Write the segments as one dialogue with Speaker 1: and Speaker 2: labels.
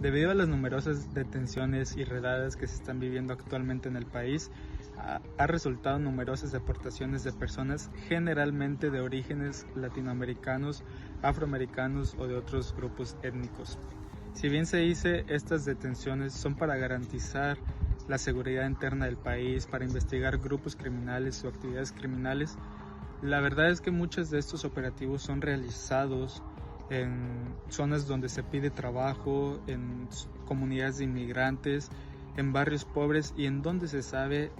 Speaker 1: Debido a las numerosas detenciones y redadas que se están viviendo actualmente en el país, ha resultado numerosas deportaciones de personas generalmente de orígenes latinoamericanos, afroamericanos o de otros grupos étnicos. Si bien se dice, estas detenciones son para garantizar la seguridad interna del país, para investigar grupos criminales o actividades criminales, la verdad es que muchos de estos operativos son realizados en zonas donde se pide trabajo, en comunidades de inmigrantes, en barrios pobres y en donde se sabe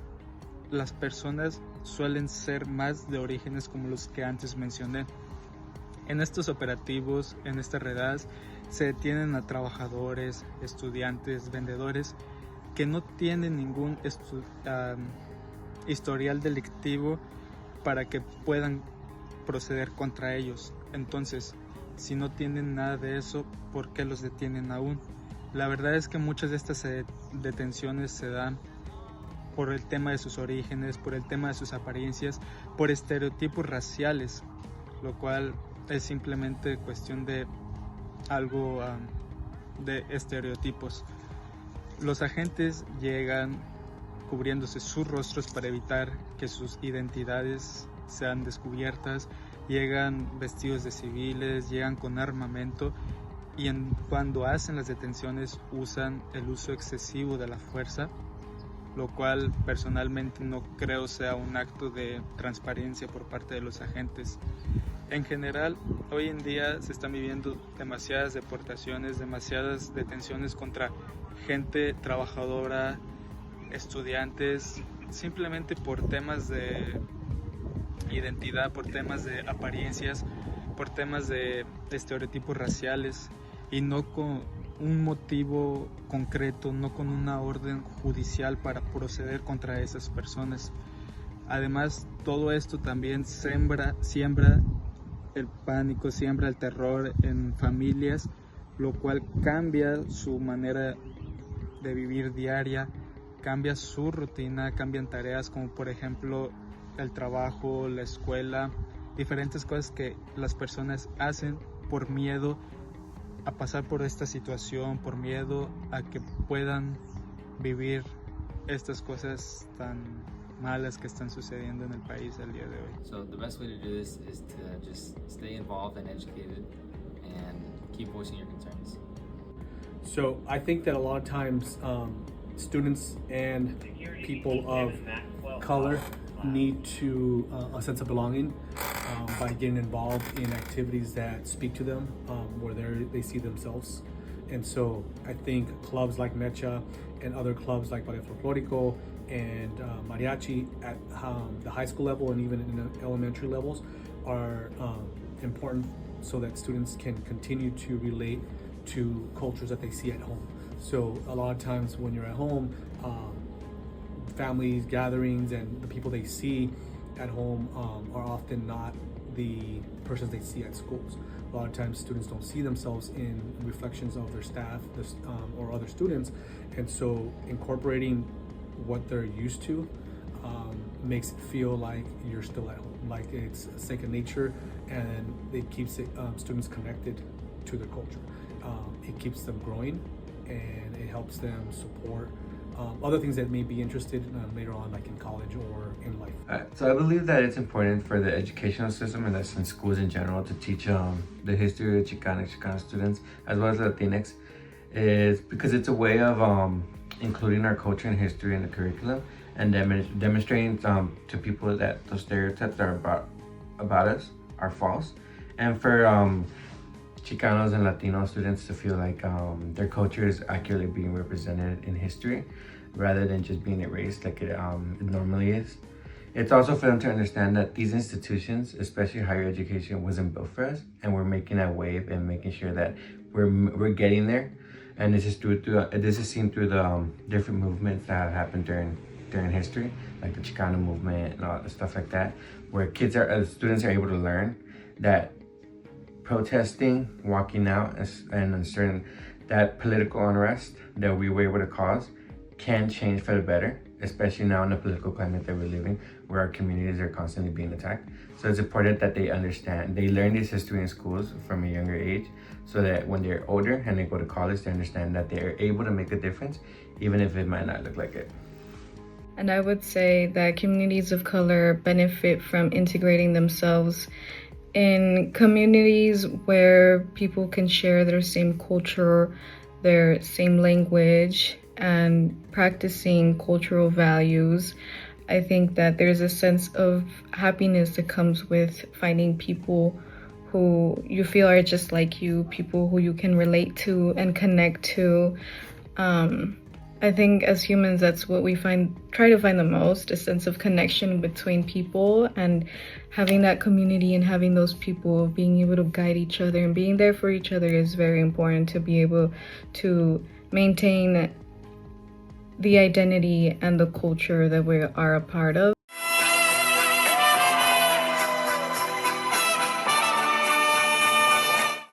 Speaker 1: las personas suelen ser más de orígenes como los que antes mencioné. En estos operativos, en estas redadas, se detienen a trabajadores, estudiantes, vendedores que no tienen ningún historial delictivo para que puedan proceder contra ellos. Entonces, si no tienen nada de eso, ¿por qué los detienen aún? La verdad es que muchas de estas detenciones se dan por el tema de sus orígenes, por el tema de sus apariencias, por estereotipos raciales, lo cual es simplemente cuestión de algo de estereotipos. Los agentes llegan cubriéndose sus rostros para evitar que sus identidades sean descubiertas, llegan vestidos de civiles, llegan con armamento y cuando hacen las detenciones usan el uso excesivo de la fuerza, lo cual personalmente no creo sea un acto de transparencia por parte de los agentes. En general, hoy en día se están viviendo demasiadas deportaciones, demasiadas detenciones contra gente trabajadora, estudiantes, simplemente por temas de identidad, por temas de apariencias, por temas de estereotipos raciales y no con un motivo concreto, no con una orden judicial para proceder contra esas personas. Además, todo esto también siembra el pánico, siembra el terror en familias, lo cual cambia su manera de vivir diaria, cambia su rutina, cambian tareas como por ejemplo el trabajo, la escuela, diferentes cosas que las personas hacen por miedo a pasar por esta situación, por miedo a que puedan vivir estas cosas tan malas que están sucediendo en el país al día de hoy.
Speaker 2: So the best way to do this is to just stay involved and educated and keep voicing your concerns.
Speaker 3: So I think that a lot of times students and people of color need to a sense of belonging by getting involved in activities that speak to them, where they see themselves. And so I think clubs like Mecha and other clubs like Ballet Folklorico and Mariachi at the high school level and even in the elementary levels are important so that students can continue to relate to cultures that they see at home. So a lot of times when you're at home, families, gatherings, and the people they see at home are often not the persons they see at schools. A lot of times students don't see themselves in reflections of their staff or other students, and so incorporating what they're used to makes it feel like you're still at home, like it's second nature, and it keeps students connected to their culture. It keeps them growing, and it helps them support other things that may be interested later on, like in college or in life.
Speaker 4: So I believe that it's important for the educational system and that's in schools in general to teach the history of Chicana students as well as Latinx, is because it's a way of including our culture and history in the curriculum and demonstrating to people that those stereotypes that are about us are false, and for Chicanos and Latino students to feel like their culture is accurately being represented in history rather than just being erased like it normally is. It's also for them to understand that these institutions, especially higher education, wasn't built for us, and we're making that wave and making sure that we're getting there. And this is seen through the different movements that have happened during history, like the Chicano movement and all the stuff like that, where students are able to learn that protesting, walking out, and certain that political unrest that we were able to cause can change for the better, especially now in the political climate that we're living, where our communities are constantly being attacked. So it's important that they understand, they learn this history in schools from a younger age, so that when they're older and they go to college, they understand that they're able to make a difference, even if it might not look like it.
Speaker 5: And I would say that communities of color benefit from integrating themselves in communities where people can share their same culture, their same language, and practicing cultural values. I think that there's a sense of happiness that comes with finding people who you feel are just like you, people who you can relate to and connect to. I think as humans, that's what we try to find the most, a sense of connection between people, and having that community and having those people being able to guide each other and being there for each other is very important to be able to maintain the identity and the culture that we are a part of.